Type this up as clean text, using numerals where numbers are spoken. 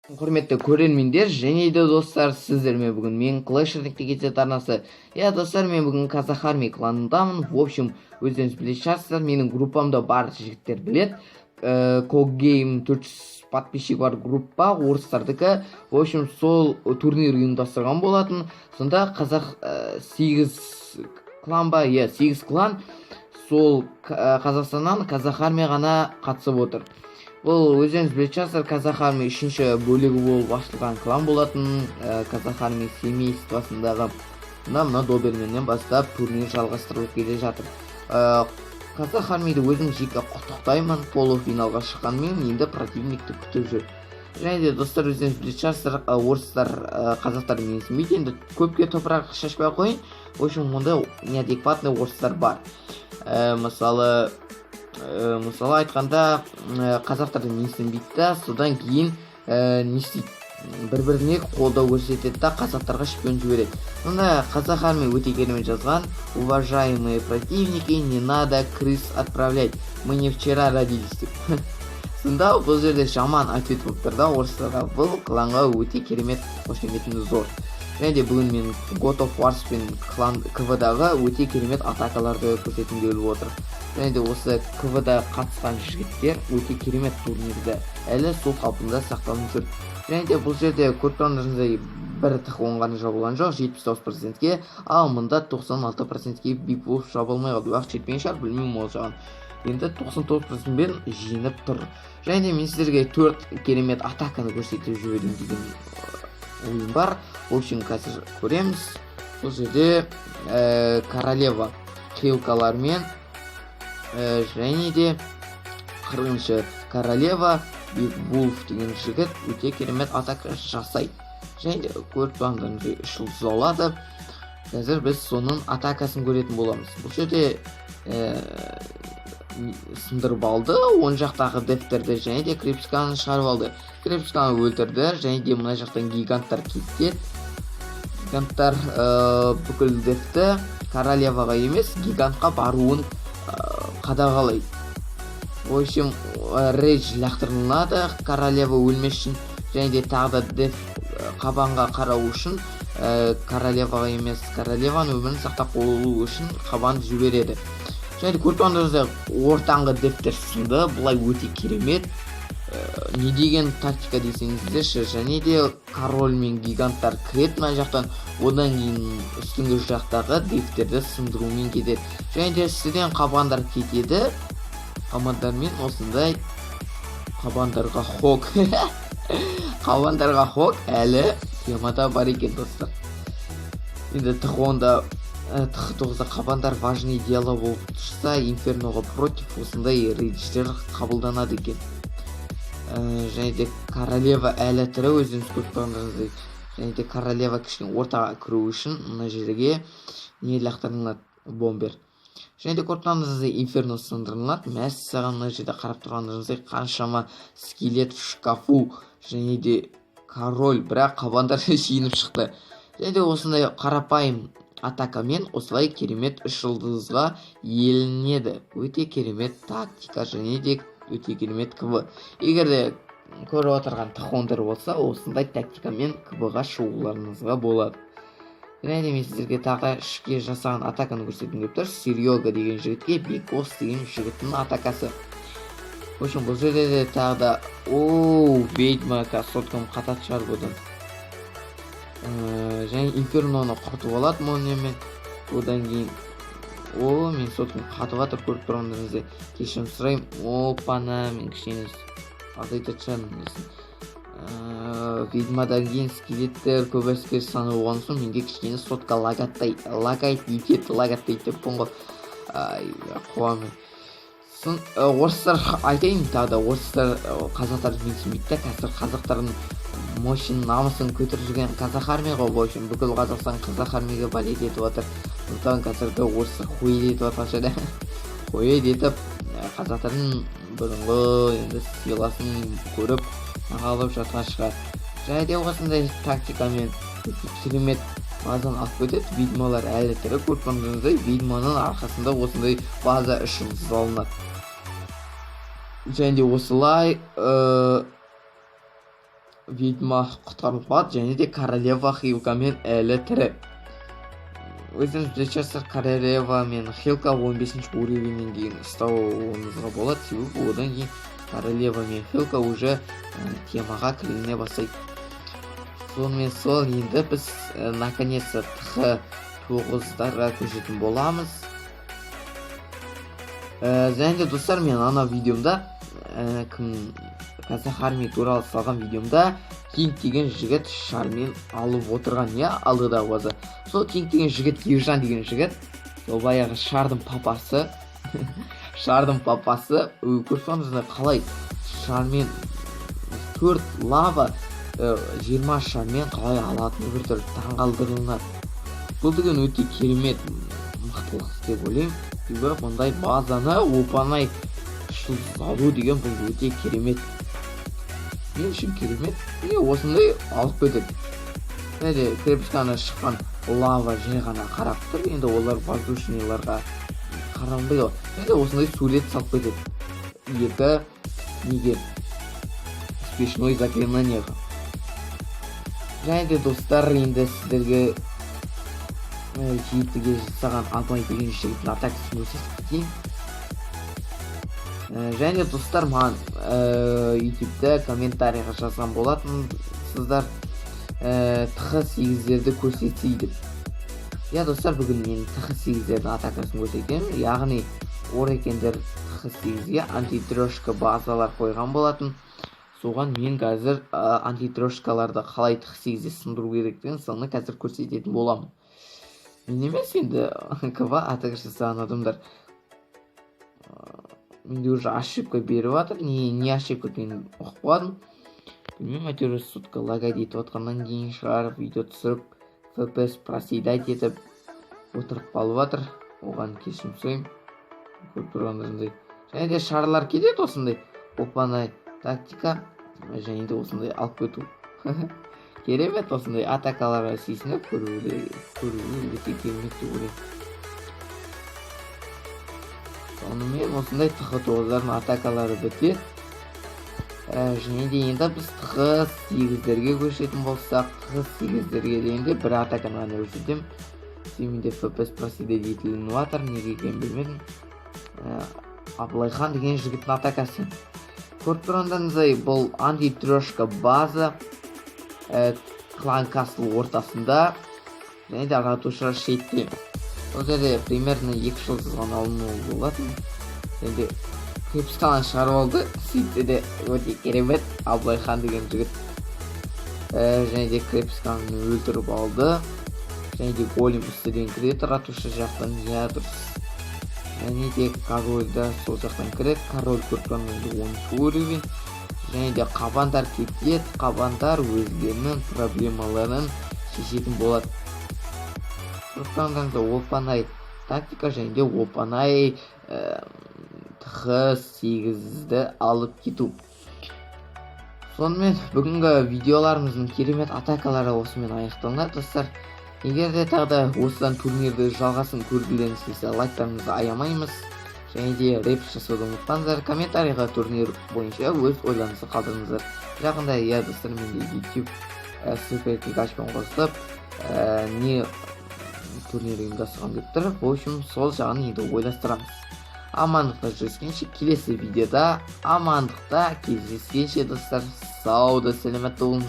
Құрметті көрермендер және де достар, сіздермен бүгін мен Clash Royale кетет арнасы. Достар, мен бүгін Казах Арми кланындамын. В общем, өздеріңіз біле шығарсыздар, менің группамда бар жігіттер білет. Когейм 400 подписчик бар группа, орыстардікі. В общем, сол турнир ұйымдастырған болатын. Сонда Қазақ 8 клан ба? 8 клан сол Қазақстаннан Казах Арми ғана қатысып отыр. Бұл өздеріңіз біле шығарсыздар, Казах Арми 3-ші бөлігі болып ашылған клан болатын. Казах Арми семействосындағы мына Доберменнен бастап турнир жалғастырылып келе жатыр. Казах Армиді өзім жеке құттықтаймын, полуфиналға шыққанмен енді противникті күтіп жүр. Және де достар, өздеріңіз біле шығарсыздар, орыстар қазақтар менсінбейді, енді көпке топырақ шашпай қойын. В общем, онда неадекватный орыстар бар. Мысалы айтқанда қазақтарды менсінбейді, содан кейін не істейді, бір-біріне қолдау көрсетеді да қазақтарға шпион жібереді. Сонда Казах Арми өте керемет жазған: уважаемые противники, не надо крыс отправлять, мы не вчера родились деп. Сонда бұл жерде жаман ответ болып тұр да орыстарға. Бұл кланға өте керемет қошеметім зор. Және де бүгін мен God of Wars пен КВ-дағы өте керемет атакаларды көрсетім келіп отыр. Және де осы КВ-да қатысқан жігіттер өте керемет турнирді әлі сол қалпында сақталып жүр. Және де бұл жерде көріп бір тық оңғаны жабылған жоқ, 79%-ке, ал мұнда 96%-ке Big Wolf жабылмай қалды. Уақыт жетпеген шығар, білмеймін ол жағын. Енді 99%-бен жеңіп тұр. Және де мен сіздерге 4 керемет атаканы көрсетіп жіберейін деген ойым бар. В общем, қазір көреміз. Бұл жерде королева хилкалармен және де 40-шы королева Big Wolf деген жігіт өте керемет атака жасайды. Және де көріп тұрғандарыңыздай 3 жұлдыз алады. Қазір біз соның атакасын көретін боламыз. Бұл жерде сындырып алды оң жақтағы дефтерді, және де Крепсканы шығарып алды. Крепсканы өлтірді, және де мына жақтан гиганттар кетеді. Гиганттар бүкіл дефті королеваға емес, гигантқа баруын қадағалайды. В общем, рейдж лақтырылады королева өлмес үшін, және де тағы да деф қабанға қарау үшін королеваға емес, королеваның өмірін сақтап қалу үшін қабанды жібереді. Және көріп тұрғандарыңыздай ортаңғы дефтер сынды, бұлай өте керемет. Не деген тактика десеңіздерші, және де король мен гиганттар кіреді мына жақтан, одан кейін үстіңгі жақтағы дефтерді сындырумен кетеді. Және де үстіден қабандар кетеді. Қабандармен осындай қабандарға хок қабандарға хок әлі темада бар екен достар. Енді тық 9-да қабандар важный дело болып тұрса, инферноға против осындай рейдждер қабылданады екен. Және де королева әлі тірі, өздеріңіз көріп тұрғандарыңыздай. Және де королева кішкене ортаға кіру үшін мына жерге не лақтырылады, бомбер. Және де көріп тұрғандарыңыздай инферно сындырылады. Мәссаған мына жерде қарап тұрғандарыңыздай қаншама скелет в шкафу. Және де король, бірақ қабандар шиініп шықты. Және де осындай қарапайым атакамен осылай керемет 3 жұлдызға иеленеді. Өте керемет тактика, және де өте керемет КВ. Егер де көріп отырған тахондар болса, осындай тактикамен КВ-ға шығуларыңызға болады. Және де мен сіздерге тағы ішке жасаған атаканы көрсетім деп тұр. Серега деген жігітке Big Boss деген жігіттің атакасы. В общем, бұл жерде де тағы да ведьма соткам қатат шығар бұдан. Және инферноны құртып алады молниямен. Одан кейін мен соткам қатып атыр, көріп тұрғандарыңыздай. Кешірім сұрайым. Опана, мен кішкене азайтып шығармын. Ведьмадан кейін скелеттер көп әскер саны болған соң менде кішкене сотка лагаттайды деп бұнғы қуамын. Орыстар айтайын, тағы да орыстар қазақтарды менсінбейді. Қазір қазақтардың мощын намысын көтеріп жүрген Казах Армиға, бүкіл Қазақстан Казах Армиға балет етіп отыр. Сондықтан қазіргі орыстар хойд етіп отқанша, хойд етіп қазақтардың бұрынғы енді силасын көріп ағалып жатқан шығар. Және де осындай тактикамен керемет базаны алып кетеді. Ведьмалар әлі тірі, көріп тұрғандарыңыздай, ведьманың арқасында осындай база 3 жұлдыз алынады. Және де осылай ведьма құтқарылған және де королева Хилкамен әлі тірі. Өзіңіз білетін шығарсыздар, королева мен Хилка 15-ші уровеньнен кейін ұстауыңызға болады, себебі одан кейін королева мен Хилка уже темаға кіріне бастайды. Сонымен сол енді біз наконец-то Т9-дарға көшетін боламыз. Және де достар, мен ана видеомда қазақ армия туралы салған видеомда Кинг деген жігіт шармен алып отырған, алдыда өзі. Сол Кинг деген жігіт, Ержан деген жігіт, сол баяғы шардың папасы. Шардың папасы, көрсеңіздер қалай шармен 4 лава 20 шармен қалай алатыны бір түрлі таңғалдырылады. Бұл деген өте керемет мықтылық деп ойлаймын. Себебі мұндай базаны оп-оңай салу деген бұл өте керемет. Мен үшін керемет. Осындай алып кетеді. Енді крепостьтан шыққан лава жай ғана қарап тұр. Енді олар воздушныйларға қарамайды. Енді осындай сурет салып кетеді. Екі неге успешной заклинаниеға. Және де достар, енді сіздерге жетіге жасаған Абай деген жігіттің атакасын көрсетіп кетейін. Және достар, маған ютубта комментарийға жазған болатын сіздер Т8-дерді көрсетсей деп. Достар, бүгін мен Т8-дердің атакасын көрсетемін. Яғни орекендер Т8-ге антитрошка базалар қойған болатын. Соған мен қазір антитрошкаларды қалай Т8-де сындыру керектігін соны қазір көрсететін боламын. Мен емес, енді КВ атак жасаған адамдар менде уже ошибка беріп жатыр. Не ошибка екенін ұқпай қалдым. Білмеймін, әйтеуір сутка лагать етіп отқаннан кейін шығар, видео түсіріп FPS проседать етіп отырып қалып жатыр. Оған кешірім сұраймын. Көріп тұрғандарыңыздай. Және де шарлар кетеді осындай оп-оңай тактика, және де осындай алып кету. Керемет, осындай атакаларға сүйсініп көруі өте керемет деп ойлаймын. Сонымен осындай Т9-дардың атакалары бітеді. Және де енді біз Т8-дерге көшетін болсақ, Т8-дерге дейінде бір атаканы ғана көрсетем. Менде FPS проседать етілініп жатыр, неге екенін білмедім. Абылайхан деген жігіттің атакасы. Көріп тұрғандарыңыздай, бұл антитрошка база клан касл ортасында, және де ратуша шетте. Ол жерде примерно 2 жыл ғана алынуы болатын. Енді крепостьтан шығарып алды. Сөйтті де өте керемет Абылайхан деген жігіт. Және де крепостьтан өлтіріп алды. Және де голем үстіден кіреді ратуша жақтан. Дұрыс. Және де король да сол жақтан кіреді. Король көріп 10 уровень. Және де қабандар кетеді. Қабандар өздерінің проблемаларын шешетін болады. Тұрғандарыңызда оп-оңай тактика және де оп-оңай Т8-ді алып кету. Сонымен бүгінгі видеоларымыздың керемет атакалары осымен аяқталды, достар. Егер де тағы да осыдан турнирді жалғасын көргілеріңіз келсе, лайктарыңызды аямаймыз. Және де репс жасауды ұмытпаңыздар. Комментарийға турнир бойынша өз ойларыңызды қалдырыңыздар. Жақында достар, менде YouTube суперкик ашпен қосылып не турнир ұйымдастырған деп тұр. В общем, сол жағын енді ойластырамыз. Амандықта жүзгенше, келесі видеода амандықта кездескенше достар. Сау да сәлемет болыңыздар.